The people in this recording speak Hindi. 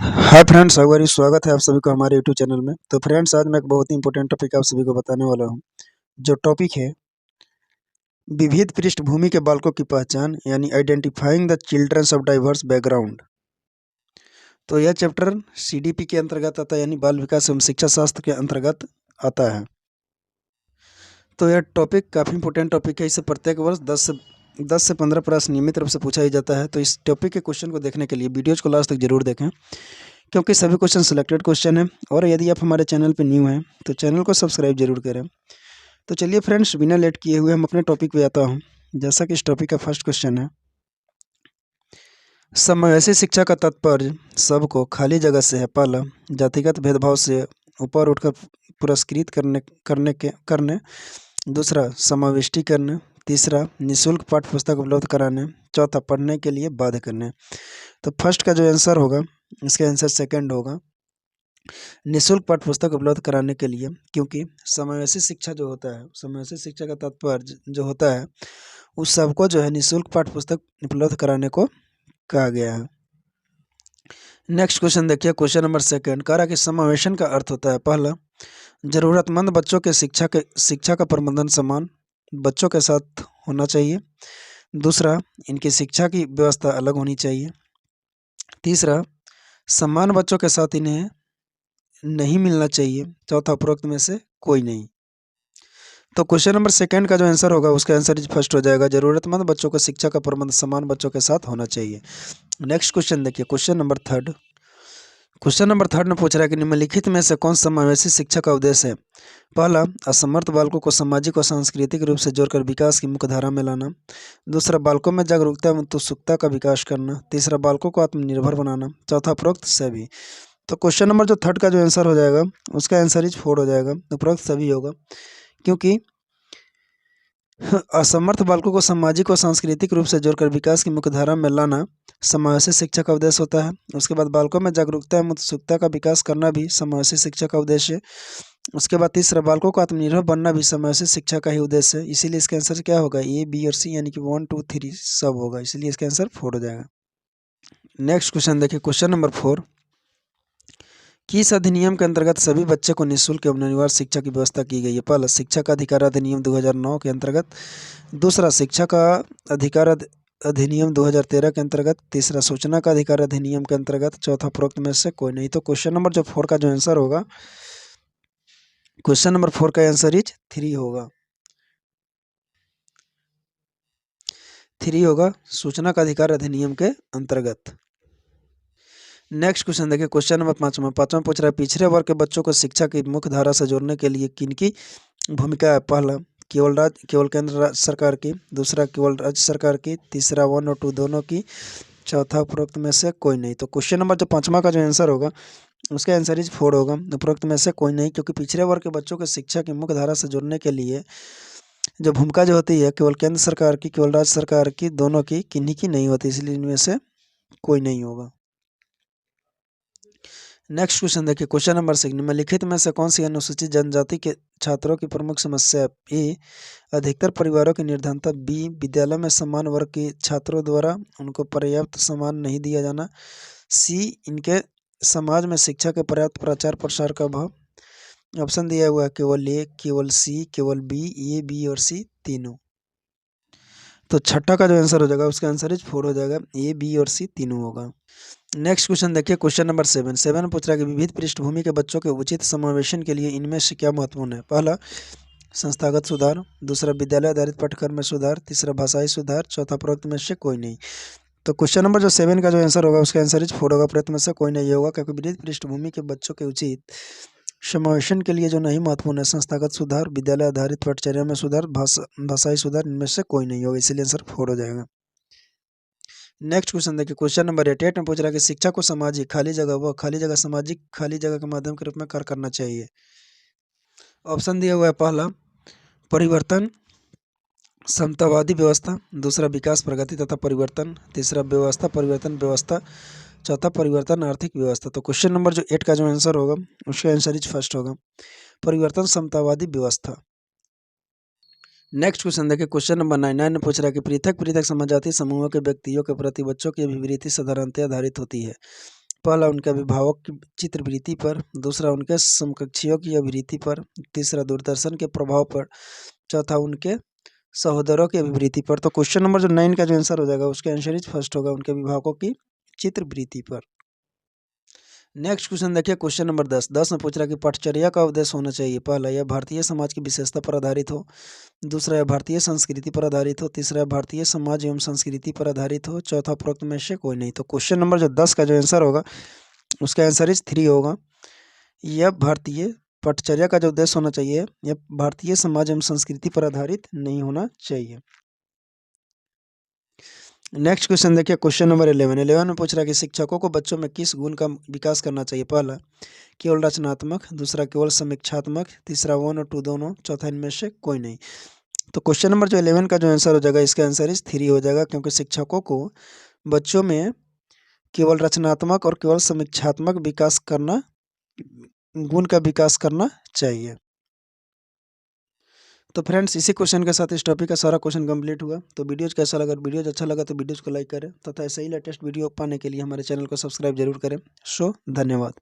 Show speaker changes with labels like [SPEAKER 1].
[SPEAKER 1] हाय फ्रेंड्स, एक बार स्वागत है आप सभी को हमारे यूट्यूब चैनल में। तो फ्रेंड्स, आज मैं एक बहुत ही इंपॉर्टेंट टॉपिक आप सभी को बताने वाला हूं, जो टॉपिक है विविध पृष्ठभूमि के बालकों की पहचान, यानी identifying the childrens of diverse background. तो यह चैप्टर सीडीपी के अंतर्गत आता है, यानी बाल विकास एवं शिक्षा शास्त्र के अंतर्गत आता है। तो यह टॉपिक काफ़ी इंपॉर्टेंट टॉपिक है। इसे प्रत्येक वर्ष 10 से 15 प्रश्न नियमित रूप से पूछा ही जाता है। तो इस टॉपिक के क्वेश्चन को देखने के लिए वीडियोज़ को लास्ट तक जरूर देखें, क्योंकि सभी क्वेश्चन सिलेक्टेड क्वेश्चन हैं। और यदि आप हमारे चैनल पर न्यू हैं तो चैनल को सब्सक्राइब जरूर करें। तो चलिए फ्रेंड्स, बिना लेट किए हुए हम अपने टॉपिक पे आता हूँ। जैसा कि इस टॉपिक का फर्स्ट क्वेश्चन है, समावेशी शिक्षा का तात्पर्य सबको खाली जगह से है। पहला, जातिगत भेदभाव से ऊपर उठकर पुरस्कृत करने। दूसरा, समावेशीकरण। तीसरा, निःशुल्क पाठ्य पुस्तक उपलब्ध कराने। चौथा, पढ़ने के लिए बाध्य करने। तो फर्स्ट का जो आंसर होगा, इसका आंसर सेकंड होगा, निःशुल्क पाठ्य पुस्तक उपलब्ध कराने के लिए। क्योंकि समावेशी शिक्षा जो होता है, समावेशी शिक्षा का तात्पर्य जो होता है, उस सबको जो है निःशुल्क पाठ्य पुस्तक उपलब्ध कराने को कहा गया है। नेक्स्ट क्वेश्चन देखिए, क्वेश्चन नंबर सेकंड कह रहा कि समावेशन का अर्थ होता है। पहला, जरूरतमंद बच्चों के शिक्षा का प्रबंधन समान बच्चों के साथ होना चाहिए। दूसरा, इनकी शिक्षा की व्यवस्था अलग होनी चाहिए। तीसरा, समान बच्चों के साथ इन्हें नहीं मिलना चाहिए। चौथा, उपरोक्त में से कोई नहीं। तो क्वेश्चन नंबर सेकंड का जो आंसर होगा, उसका आंसर फर्स्ट हो जाएगा, जरूरतमंद बच्चों को शिक्षा का प्रबंध समान बच्चों के साथ होना चाहिए। नेक्स्ट क्वेश्चन देखिए, question number third. Question number third में पूछ रहा है कि निम्नलिखित में से कौन समावेशी शिक्षा का उद्देश्य है। पहला, असमर्थ बालकों को सामाजिक और सांस्कृतिक रूप से जोड़कर विकास की मुख्य धारा में लाना। दूसरा, बालकों में जागरूकता एवं उत्सुकता का विकास करना। तीसरा, बालकों को आत्मनिर्भर बनाना। चौथा, उपरोक्त सभी। तो क्वेश्चन नंबर जो थर्ड का जो आंसर हो जाएगा, उसका आंसर इज 4 हो जाएगा, उपरोक्त सभी होगा। क्योंकि असमर्थ बालकों को सामाजिक और सांस्कृतिक रूप से जोड़कर विकास की मुख्य धारा में लाना समावेशी शिक्षा का उद्देश्य होता है। उसके बाद बालकों में जागरूकता एवं उत्सुकता का विकास करना भी समावेशी शिक्षा का उद्देश्य है। उसके बाद तीसरा, बालकों को आत्मनिर्भर बनना भी समावेशी शिक्षा का ही उद्देश्य है। इसीलिए इसका आंसर क्या होगा, ए, बी और सी, यानी कि 1, 2, 3 सब होगा। इसलिए इसका आंसर 4 हो जाएगा। नेक्स्ट क्वेश्चन देखिए, क्वेश्चन नंबर 4। किस अधिनियम के अंतर्गत सभी बच्चे को निःशुल्क एवं अनिवार्य शिक्षा की व्यवस्था की गई है। पहला, शिक्षा का अधिकार अधिनियम 2009 के अंतर्गत। दूसरा, शिक्षा का अधिकार अधिनियम 2013 के अंतर्गत। तीसरा, सूचना का अधिकार अधिनियम के अंतर्गत। चौथा, उपरोक्त में से कोई नहीं। तो क्वेश्चन नंबर जो 4 का जो आंसर होगा, क्वेश्चन नंबर 4 का आंसर इज 3 होगा। 3 होगा, सूचना का अधिकार अधिनियम के अंतर्गत। नेक्स्ट क्वेश्चन देखिए, क्वेश्चन नंबर 5वां पूछ रहा है, पिछड़े वर्ग के बच्चों को शिक्षा की मुख्य धारा से जोड़ने के लिए किनकी भूमिका है। पहला, केवल केंद्र सरकार की। दूसरा, केवल राज्य सरकार की। तीसरा, 1 और 2 दोनों की। चौथा, उपरोक्त में से कोई नहीं। तो क्वेश्चन नंबर जो 5वां का जो आंसर होगा, उसका आंसर इज 4 होगा, उपरोक्त में से कोई नहीं। क्योंकि पिछड़े वर्ग के बच्चों को शिक्षा की मुख्य धारा से जोड़ने के लिए जो भूमिका जो होती है, केवल केंद्र सरकार की, केवल राज्य सरकार की, दोनों की, किन्हीं की नहीं होती। इसलिए इनमें से कोई नहीं होगा। नेक्स्ट क्वेश्चन देखिए, क्वेश्चन नंबर 6, निम्नलिखित में से कौन सी अनुसूचित जनजाति के छात्रों की प्रमुख समस्या है। ए, अधिकतर परिवारों की निर्धनता। बी, विद्यालय में समान वर्ग के छात्रों द्वारा उनको पर्याप्त सम्मान नहीं दिया जाना। सी, इनके समाज में शिक्षा के पर्याप्त प्रचार प्रसार का अभाव। ऑप्शन दिया हुआ है केवल ए, केवल सी, केवल बी, ए, बी और सी तीनों। तो छठा का जो आंसर हो जाएगा, उसका आंसर इज 4 हो जाएगा, ए, बी और सी तीनों होगा। नेक्स्ट क्वेश्चन देखिए, क्वेश्चन नंबर 7 पूछ रहा है कि विविध पृष्ठभूमि के बच्चों के उचित समावेशन के लिए इनमें से क्या महत्वपूर्ण है। पहला, संस्थागत सुधार। दूसरा, विद्यालय आधारित पाठ्यक्रम में सुधार। तीसरा, भाषाई सुधार। चौथा, उपरोक्त में से कोई नहीं। तो क्वेश्चन नंबर जो 7 का जो आंसर होगा, उसका आंसर इज 4 होगा, उपरोक्त में से कोई नहीं होगा। क्योंकि विविध पृष्ठभूमि के बच्चों के उचित समावेशन के लिए जो नहीं महत्वपूर्ण है, संस्थागत सुधार, विद्यालय आधारित पाठ्यचर्या में सुधार, भाषाई सुधार, इनमें से कोई नहीं होगा। इसलिए आंसर 4 हो जाएगा। नेक्स्ट क्वेश्चन देखिए, क्वेश्चन नंबर 8 में पूछ रहा है कि शिक्षा को सामाजिक खाली जगह व खाली जगह सामाजिक खाली जगह के माध्यम के रूप में कार्य करना चाहिए। ऑप्शन दिया हुआ है, पहला, परिवर्तन समतावादी व्यवस्था। दूसरा, विकास प्रगति तथा परिवर्तन। तीसरा, व्यवस्था परिवर्तन व्यवस्था। चौथा, परिवर्तन आर्थिक व्यवस्था। तो क्वेश्चन नंबर जो 8 का जो आंसर होगा, उसका आंसर इज फर्स्ट होगा, परिवर्तन समतावादी व्यवस्था। नेक्स्ट क्वेश्चन देखिए, क्वेश्चन नंबर 9 में पूछ रहा है कि पृथक पृथक समजाति समूहों के व्यक्तियों के प्रति बच्चों की अभिवृत्ति साधारणतः आधारित होती है। पहला उनके अभिभावक की चित्रवृत्ति पर, दूसरा उनके समकक्षियों की अभिवृत्ति पर, तीसरा दूरदर्शन के प्रभाव पर, चौथा उनके सहोदरों की अभिवृत्ति पर। तो क्वेश्चन नंबर जो 9 का जो आंसर हो जाएगा उसका आंसर इज फर्स्ट होगा, उनके अभिभावकों की चित्रवृत्ति पर। नेक्स्ट क्वेश्चन देखिए, क्वेश्चन नंबर 10 में पूछ रहा है कि पटचर्या का उद्देश्य होना चाहिए। पहला, यह भारतीय समाज की विशेषता पर आधारित हो। दूसरा, यह भारतीय संस्कृति पर आधारित हो। तीसरा, भारतीय समाज एवं संस्कृति पर आधारित हो। चौथा, उपरोक्त में से कोई नहीं। तो क्वेश्चन नंबर जो 10 का जो आंसर होगा उसका आंसर इज 3 होगा। यह भारतीय पटचर्या का जो उद्देश्य होना चाहिए यह भारतीय समाज एवं संस्कृति पर आधारित नहीं होना चाहिए। नेक्स्ट क्वेश्चन देखिए, क्वेश्चन नंबर 11 में पूछ रहा है कि शिक्षकों को बच्चों में किस गुण का विकास करना चाहिए। पहला, केवल रचनात्मक। दूसरा, केवल समीक्षात्मक। तीसरा, 1 और 2 दोनों। चौथा, इनमें से कोई नहीं। तो क्वेश्चन नंबर जो 11 का जो आंसर हो जाएगा इसका आंसर इज 3 हो जाएगा, क्योंकि शिक्षकों को बच्चों में केवल रचनात्मक और केवल समीक्षात्मक विकास करना गुण का विकास करना चाहिए। तो फ्रेंड्स, इसी क्वेश्चन के साथ इस टॉपिक का सारा क्वेश्चन कंप्लीट हुआ। तो वीडियोज कैसा लगा, वीडियोज अच्छा लगा तो वीडियोज को लाइक करें तथा ऐसे ही लेटेस्ट वीडियो पाने के लिए हमारे चैनल को सब्सक्राइब जरूर करें। धन्यवाद।